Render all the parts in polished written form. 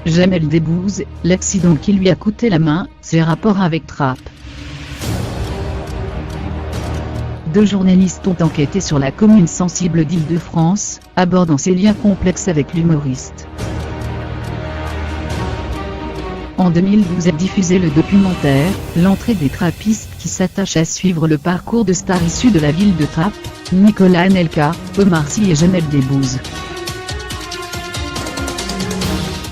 Jamel Debbouze, l'accident qui lui a coûté la main, ses rapports avec Trapp. Deux journalistes ont enquêté sur la commune sensible d'Île-de-France, abordant ses liens complexes avec l'humoriste. En 2012 a diffusé le documentaire « L'entrée des trappistes » qui s'attache à suivre le parcours de stars issus de la ville de Trappes, Nicolas Anelka, Omar Sy et Jamel Debbouze.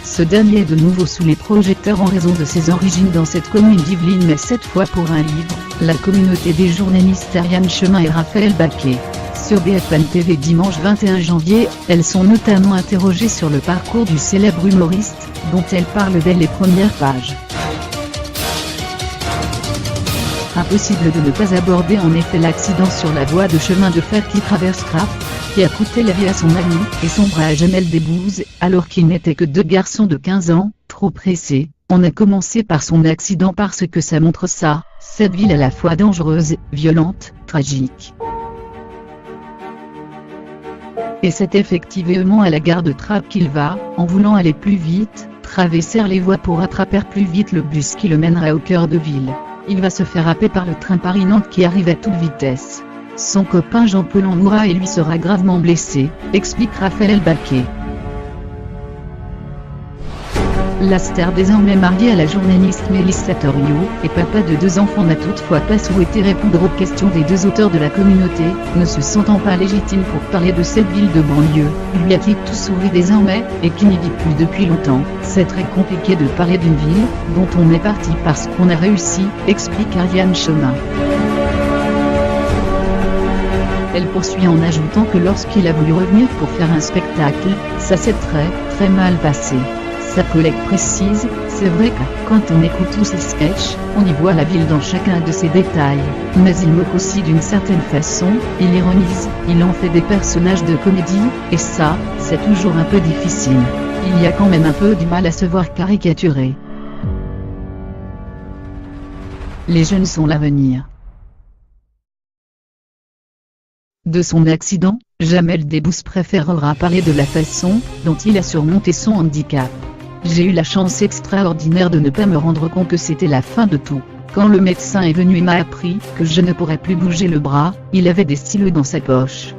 Ce dernier est de nouveau sous les projecteurs en raison de ses origines dans cette commune d'Yvelines, mais cette fois pour un livre, La communauté des journalistes Ariane Chemin et Raphaël Baquet. Sur BFM TV dimanche 21 janvier, elles sont notamment interrogées sur le parcours du célèbre humoriste, dont elles parlent dès les premières pages. Impossible de ne pas aborder en effet l'accident sur la voie de chemin de fer qui traverse Trappes, qui a coûté la vie à son ami et son bras à Jamel Debbouze, alors qu'ils n'étaient que deux garçons de 15 ans, trop pressés. On a commencé par son accident parce que ça montre ça, cette ville à la fois dangereuse, violente, tragique. Et c'est effectivement à la gare de Trappes qu'il va, en voulant aller plus vite, traverser les voies pour attraper plus vite le bus qui le mènera au cœur de ville. Il va se faire happer par le train Paris-Nantes qui arrive à toute vitesse. Son copain Jean-Paul en mourra et lui sera gravement blessé, explique Raphaël Baquet. La star désormais mariée à la journaliste Mélissa Thoriot, et papa de deux enfants n'a toutefois pas souhaité répondre aux questions des deux auteurs de la communauté, ne se sentant pas légitime pour parler de cette ville de banlieue, lui à qui tout sourit désormais, et qui n'y vit plus depuis longtemps. C'est très compliqué de parler d'une ville, dont on est parti parce qu'on a réussi, explique Ariane Chemin. Elle poursuit en ajoutant que lorsqu'il a voulu revenir pour faire un spectacle, ça s'est très mal passé. Sa collègue précise, c'est vrai que, quand on écoute tous ses sketchs, on y voit la ville dans chacun de ses détails, mais il moque aussi d'une certaine façon, il ironise, il en fait des personnages de comédie, et ça, c'est toujours un peu difficile. Il y a quand même un peu du mal à se voir caricaturé. Les jeunes sont l'avenir. De son accident, Jamel Debbouze préférera parler de la façon dont il a surmonté son handicap. J'ai eu la chance extraordinaire de ne pas me rendre compte que c'était la fin de tout. Quand le médecin est venu et m'a appris que je ne pourrais plus bouger le bras, il avait des stylos dans sa poche.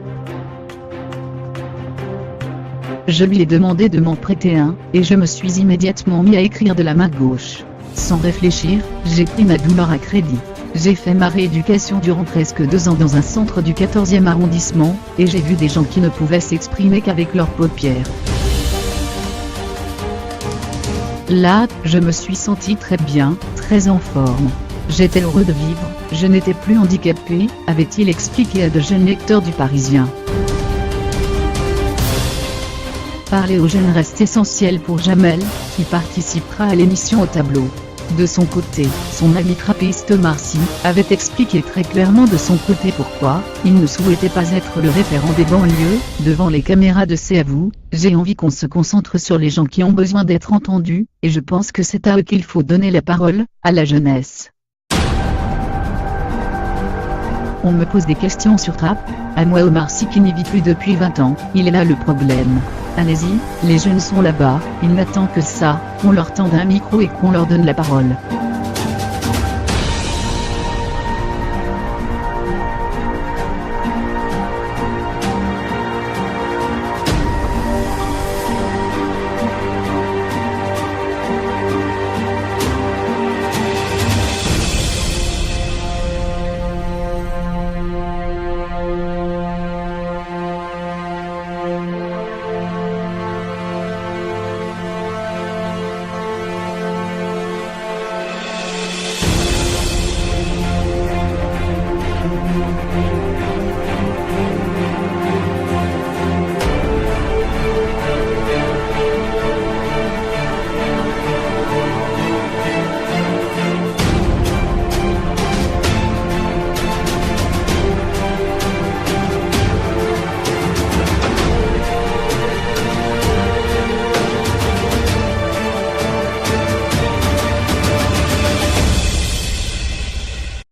Je lui ai demandé de m'en prêter un, et je me suis immédiatement mis à écrire de la main gauche. Sans réfléchir, j'ai pris ma douleur à crédit. J'ai fait ma rééducation durant presque 2 ans dans un centre du 14e arrondissement, et j'ai vu des gens qui ne pouvaient s'exprimer qu'avec leurs paupières. Là, je me suis senti très bien, très en forme. J'étais heureux de vivre, je n'étais plus handicapé, avait-il expliqué à de jeunes lecteurs du Parisien. Parler aux jeunes reste essentiel pour Jamel, qui participera à l'émission Au tableau. De son côté, son ami trappiste Omar Sy avait expliqué très clairement de son côté pourquoi il ne souhaitait pas être le référent des banlieues, devant les caméras de C'est à vous, j'ai envie qu'on se concentre sur les gens qui ont besoin d'être entendus, et je pense que c'est à eux qu'il faut donner la parole, à la jeunesse. On me pose des questions sur Trappes, à moi Omar Sy qui n'y vit plus depuis 20 ans, il est là le problème. Allez-y, les jeunes sont là-bas, ils n'attendent que ça, qu'on leur tende un micro et qu'on leur donne la parole.